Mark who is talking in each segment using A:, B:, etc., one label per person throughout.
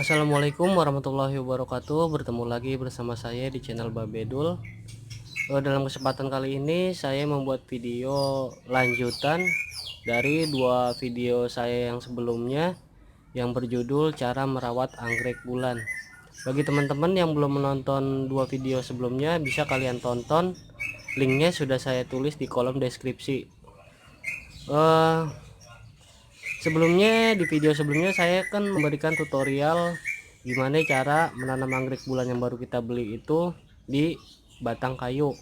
A: Assalamualaikum warahmatullahi wabarakatuh. Bertemu lagi bersama saya di channel Babedul. Dalam kesempatan kali ini saya membuat video lanjutan dari dua video saya yang sebelumnya yang berjudul cara merawat anggrek bulan. Bagi teman-teman yang belum menonton dua video sebelumnya, bisa kalian tonton. Linknya sudah saya tulis di kolom deskripsi. Sebelumnya di video sebelumnya saya kan memberikan tutorial gimana cara menanam anggrek bulan yang baru kita beli itu di batang kayu.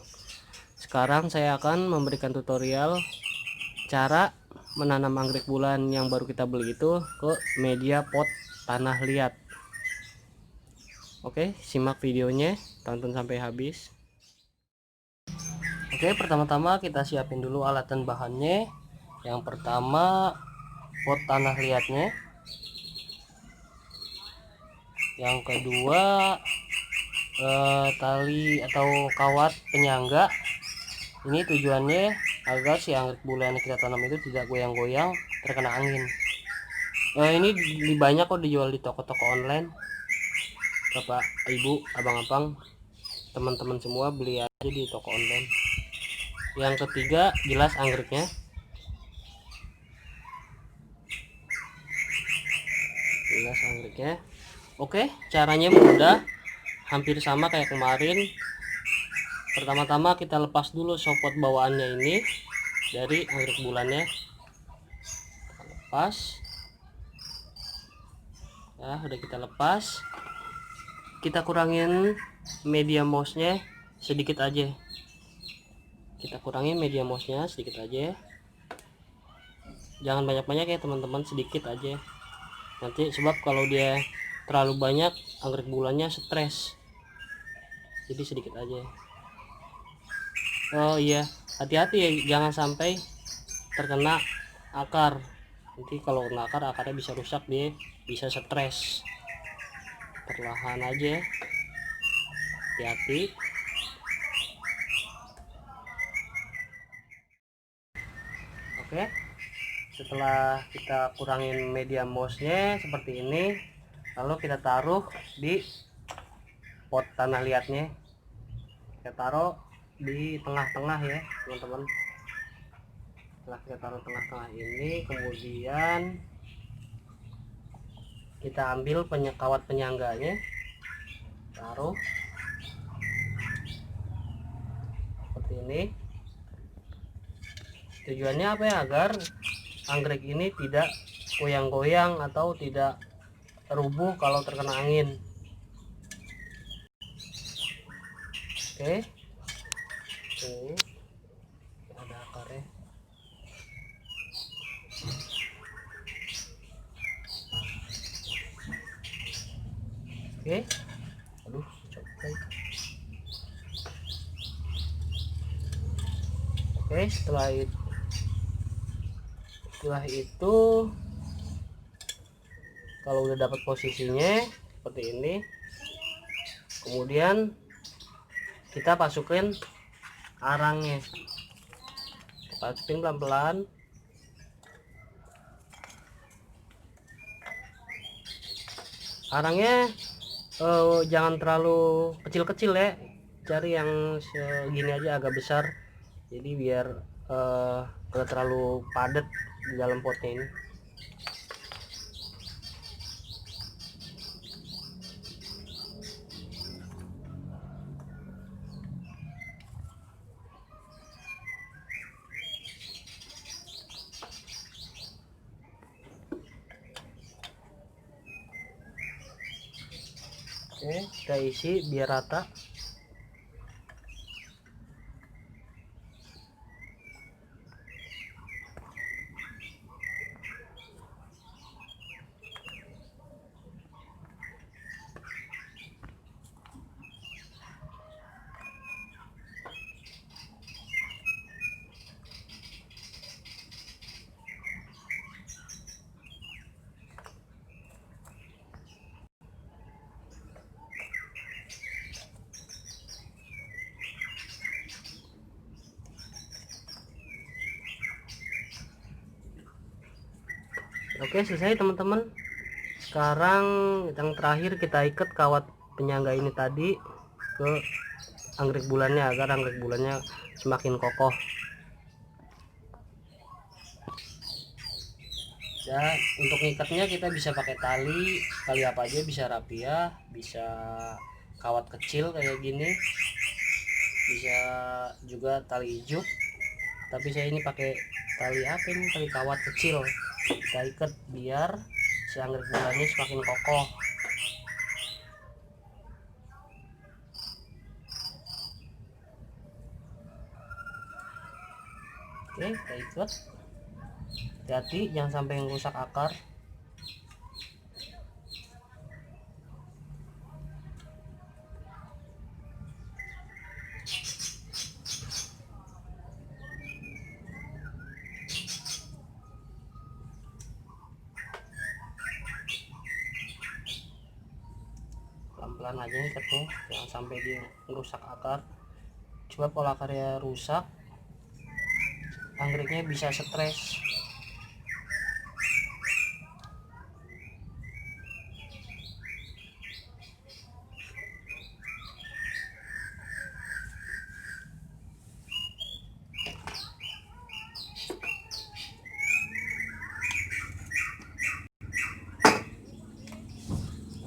A: Sekarang saya akan memberikan tutorial cara menanam anggrek bulan yang baru kita beli itu ke media pot tanah liat. Oke, simak videonya, tonton sampai habis. Oke, pertama-tama kita siapin dulu alat dan bahannya. Yang pertama pot tanah liatnya, yang kedua tali atau kawat penyangga. Ini tujuannya agar si anggrek bulan yang kita tanam itu tidak goyang-goyang terkena angin. Ini banyak kok dijual di toko-toko online. Bapak, ibu, abang-abang, teman-teman semua beli aja di toko online. Yang ketiga, gelas anggreknya. Gelas anggreknya. Oke, caranya mudah, hampir sama kayak kemarin. Pertama-tama kita lepas dulu sopot bawaannya ini dari anggrek bulannya. Kita lepas. Ya, udah kita lepas. Kita kurangin media mouse-nya sedikit aja. Kita kurangin media mouse-nya sedikit aja. Jangan banyak-banyak ya teman-teman, sedikit aja. Nanti sebab kalau dia terlalu banyak anggrek bulannya stres. Jadi sedikit aja. Oh iya, hati-hati ya, jangan sampai terkena akar. Nanti kalau kena akar, akarnya bisa rusak, dia bisa stres. Perlahan aja, hati-hati. Oke, setelah kita kurangin media mouse-nya seperti ini, lalu kita taruh di pot tanah liatnya. Kita taruh di tengah-tengah ya teman-teman. Setelah kita taruh tengah-tengah ini, kemudian kita ambil kawat penyangganya, taruh seperti ini. Tujuannya apa ya? Agar anggrek ini tidak goyang-goyang atau tidak rubuh kalau terkena angin. Oke, ini ada akarnya. Oke, aduh coba. Oke, setelah itu kalau udah dapat posisinya seperti ini, kemudian kita masukin arangnya. Masukin pelan-pelan. Arangnya jangan terlalu kecil-kecil ya, cari yang segini aja, agak besar, jadi biar gak terlalu padat di dalam potnya ini. Oke, kita isi biar rata. Oke, selesai teman-teman. Sekarang yang terakhir kita ikat kawat penyangga ini tadi ke anggrek bulannya agar anggrek bulannya semakin kokoh. Ya, untuk ngikatnya kita bisa pakai tali apa aja, bisa rapia, bisa kawat kecil kayak gini, bisa juga tali ijuk. Tapi saya ini pakai tali apa ini, tali kawat kecil. Kita ikat biar si anggrek bulannya semakin kokoh. Oke, kita ikat. Hati-hati jangan sampai rusak akar. Pelan-pelan aja ikatnya, jangan sampai dia merusak akar. Coba kalau akarnya rusak, anggreknya bisa stres.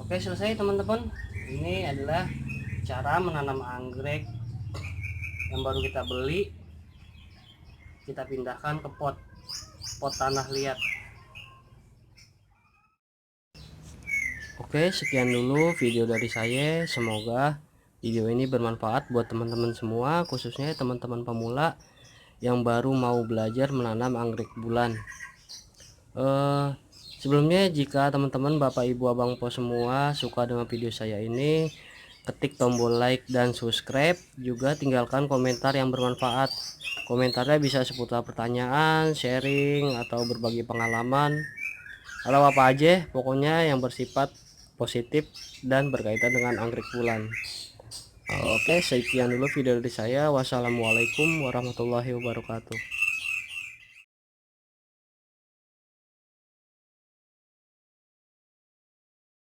A: Oke, selesai teman-teman. Ini adalah cara menanam anggrek yang baru kita beli. Kita pindahkan ke pot tanah liat. Oke, sekian dulu video dari saya. Semoga video ini bermanfaat buat teman-teman semua, khususnya teman-teman pemula yang baru mau belajar menanam anggrek bulan. Sebelumnya, jika teman-teman Bapak Ibu Abang Po semua suka dengan video saya ini, ketik tombol like dan subscribe, juga tinggalkan komentar yang bermanfaat. Komentarnya bisa seputar pertanyaan, sharing, atau berbagi pengalaman, atau apa aja pokoknya yang bersifat positif dan berkaitan dengan anggrek bulan. Oke, sekian dulu video dari saya. Wassalamualaikum warahmatullahi wabarakatuh.